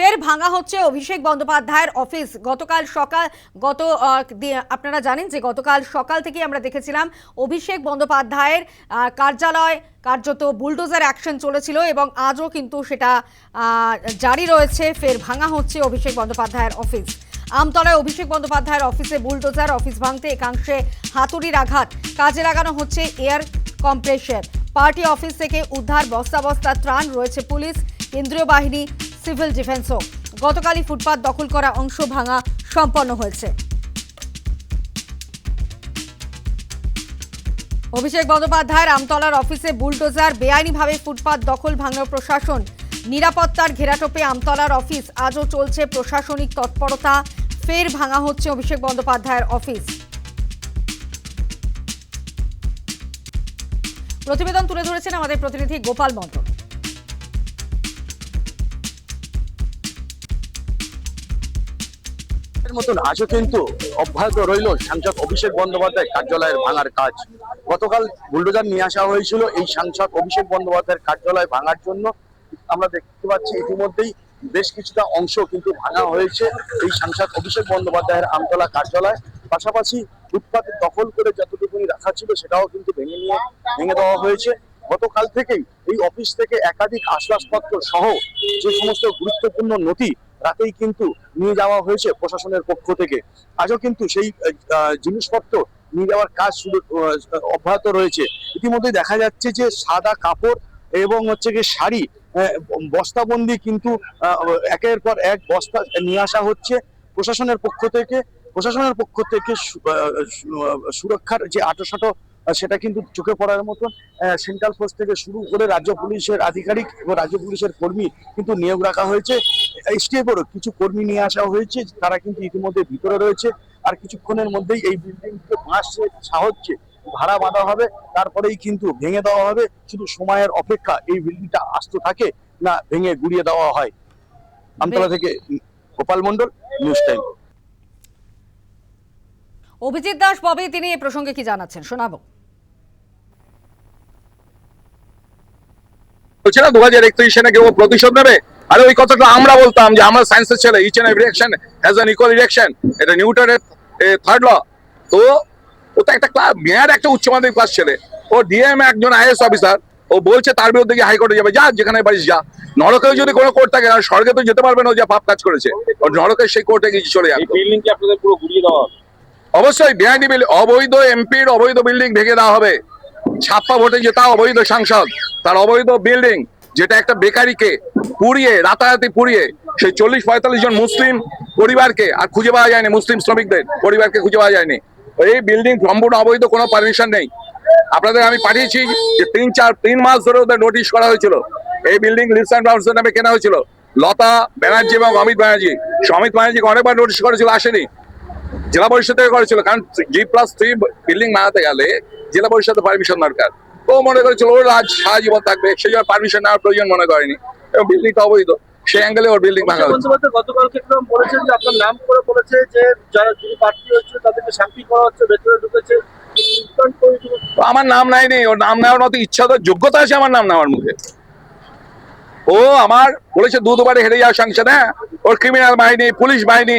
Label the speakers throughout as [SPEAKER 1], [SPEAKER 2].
[SPEAKER 1] ফের ভাঙা হচ্ছে অভিষেক বন্দ্যোপাধ্যায়ের অফিস। আপনারা জানেন যে গতকাল সকাল থেকে আমরা দেখেছিলাম অভিষেক বন্দ্যোপাধ্যায়ের কার্যালয় কার্যত বুলডোজার অ্যাকশন চলেছিল এবং আজও কিন্তু সেটা জারি রয়েছে। ফের ভাঙা হচ্ছে অভিষেক বন্দ্যোপাধ্যায়ের অফিস। আমতলায় অভিষেক বন্দ্যোপাধ্যায়ের অফিসে বুলডোজার, অফিস ভাঙতে একাংশে হাতুড়ির আঘাত, কাজে লাগানো হচ্ছে এয়ার কম্প্রেসার। পার্টি অফিস থেকে উদ্ধার বস্তা বস্তা ত্রাণ, রয়েছে পুলিশ, কেন্দ্রীয় বাহিনী, সিভিল ডিফেন্সও। গতকালই ফুটপাত দখল করা অংশ ভাঙা সম্পন্ন হয়েছে। অভিষেক বন্দ্যোপাধ্যায়ের আমতলার অফিসে বুলডোজার, বেআইনিভাবে ফুটপাত দখল ভাঙল প্রশাসন। নিরাপত্তার ঘেরাটোপে আমতলার অফিস, আজও চলছে প্রশাসনিক তৎপরতা। ফের ভাঙা হচ্ছে অভিষেক বন্দ্যোপাধ্যায়ের অফিস। প্রতিবেদন তুলে ধরেছেন আমাদের প্রতিনিধি গোপাল মন্ডল।
[SPEAKER 2] মতন আজও কিন্তু অব্যাহত রইল সাংসদ অভিষেক বন্দ্যোপাধ্যায় কার্যালয়ের ভাঙার কাজ। গতকাল বুলডোজার নিয়ে আসা হয়েছিল এই সাংসদ অভিষেক বন্দ্যোপাধ্যায়ের কার্যালয় ভাঙার জন্য। আমরা দেখতে পাচ্ছি ইতিমধ্যেই বেশ কিছুটা অংশ কিন্তু ভাঙা হয়েছে এই সাংসদ অভিষেক বন্দ্যোপাধ্যায়ের আমতলা কার্যালয়। পাশাপাশি ফুটপাতে দখল করে যতটুকুনি রাখা ছিল সেটাও কিন্তু ভেঙে দেওয়া হয়েছে। গতকাল থেকেই এই অফিস থেকে একাধিক আসবাবপত্র সহ যে সমস্ত গুরুত্বপূর্ণ নথি রাতেই কিন্তু নিয়ে যাওয়া হয়েছে প্রশাসনের পক্ষ থেকে। আজও কিন্তু সেই জিনিসপত্র নিয়ে যাওয়ার কাজ শুরু অব্যাহত রয়েছে। ইতিমধ্যে দেখা যাচ্ছে যে সাদা কাপড় এবং হচ্ছে গিয়ে শাড়ি বস্তাবন্দি কিন্তু একের পর এক বস্তা নিয়ে আসা হচ্ছে প্রশাসনের পক্ষ থেকে। সুরক্ষার যে আঁটোসাঁটো সেটা কিন্তু চোখে পড়ার মতন। সেন্ট্রাল ফোর্স থেকে শুরু করে রাজ্য পুলিশের আধিকারিক এবং রাজ্য পুলিশের কর্মী কিন্তু নিয়োগ রাখা হয়েছে। এসটিএফেরও কিছু কর্মী নিয়ে আসা হয়েছে, তারা কিন্তু ইতিমধ্যে ভিতরে রয়েছে। আর কিছুক্ষণের মধ্যেই এই বিল্ডিংকে বাঁশের সাহায্যে ভাড়া বাঁধা হবে, তারপরেই কিন্তু ভেঙে দেওয়া হবে। শুধু সময়ের অপেক্ষা এই বিল্ডিংটা আস্ত থাকে না ভেঙে গুড়িয়ে দেওয়া হয়। আমতলা থেকে গোপাল মন্ডল, নিউজ টাইম।
[SPEAKER 1] অভিজিৎ দাস ববি তিনি এই প্রসঙ্গে কি জানাচ্ছেন শোনাবো।
[SPEAKER 3] বলছে না 2031 সালে কেউ প্রতিশোধ নেবে। আরে ওই কথাটা আমরা বলতাম যে আমরা সায়েন্সের ছেলে, each and every action has an equal reaction, এটা নিউটনের থার্ড ল। তো ওটা একটা ক্লাস মেয়ার একটা উচ্চ মাধ্যমিক পাস ছেলে, ও ডিএম একজন আইএস অফিসার, ও বলছে তার বিরুদ্ধে গিয়ে হাইকোর্টে যাবে। যা যেখানে পারিস যা, নরকেও যদি কোনো কোর্ট থাকে, আর স্বর্গে তো যেতে পারবে না, ও যা পাপ কাজ করেছে, ও নরকের সেই কোর্টে গিয়ে চলে যাবে।
[SPEAKER 4] বিল্ডিং কি আপনাদের পুরো ঘুরিয়ে দেওয়া হবে?
[SPEAKER 3] অবশ্যই বেআইনি বিল্ডিং, অবৈধ এমপির অবৈধ বিল্ডিং ভেঙে দেওয়া হবে। ছাপ্পা ভোটে জেতা অবৈধ সাংসদ, তার অবৈধ বিল্ডিং, যেটা একটা বেকারিকে পুড়িয়ে রাতারাতি পুড়িয়ে সেই 40-45 জন মুসলিম পরিবারকে আর খুঁজে পাওয়া যায়নি, মুসলিম শ্রমিকদের পরিবারকে খুঁজে পাওয়া যায়নি। এই বিল্ডিং সম্পূর্ণ অবৈধ, কোনো পারমিশন নেই। আপনাদের আমি পাঠিয়েছি যে 3 মাস ধরে ওদের নোটিশ করা হয়েছিল। এই বিল্ডিং লিভস অ্যান্ড বাউন্ডসের নামে কেনা হয়েছিল। লতা ব্যানার্জি এবং অমিত ব্যানার্জিকে অনেকবার নোটিশ করেছিল, আসেনি। জেলা পরিষদ থেকে করেছিল, কারণ G+3 বিল্ডিং বানাতে গেলে জেলা পরিষদের পারমিশন দরকার। তো মনে করেছিল ওর রাজ সারা জীবন থাকবে, সেই জন্য পারমিশন নেওয়ার প্রয়োজন মনে করেনি, এবং বিল্ডিংটা অবৈধ। সেই অ্যাঙ্গেলে ওর বিল্ডিং ভাঙা হয়েছে।
[SPEAKER 4] গতকালকে একদম বলেছেন যে আপনার নাম করে বলেছে যে যারা যিনি প্রার্থী হচ্ছে তাদেরকে শান্তি করা হচ্ছে, ভেতরে ঢুকেছে।
[SPEAKER 3] তো আমার নাম নেয়নি, ওর নাম নেওয়ার মতো ইচ্ছা তো যোগ্যতা আছে আমার নাম নেওয়ার মুখে। ও আমার বলেছে দুবারে হেরে যাওয়া সাংসদ। হ্যাঁ, ওর ক্রিমিনাল বাহিনী, পুলিশ বাহিনী,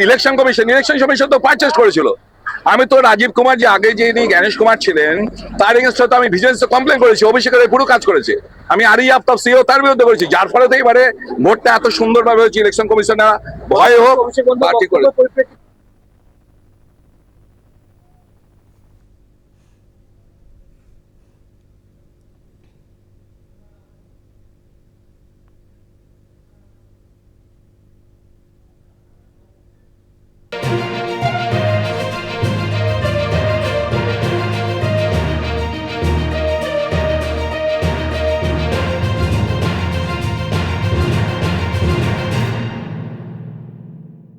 [SPEAKER 3] ইলেকশন কমিশন তো পারচেস করেছিল। আমি তো রাজীব কুমার, যে আগে যিনি জ্ঞানেশ কুমার ছিলেন, তার এগেন্স্টে তো আমি ভিজিলেন্সে কমপ্লেন করেছি। অভিষেকের পুরো কাজ করেছে। আমি আরই আফতাব সিও তার বিরুদ্ধে করেছি, যার ফলে তো এবারে ভোটটা এত সুন্দরভাবে হয়েছে। ইলেকশন কমিশনার ভয় হোক,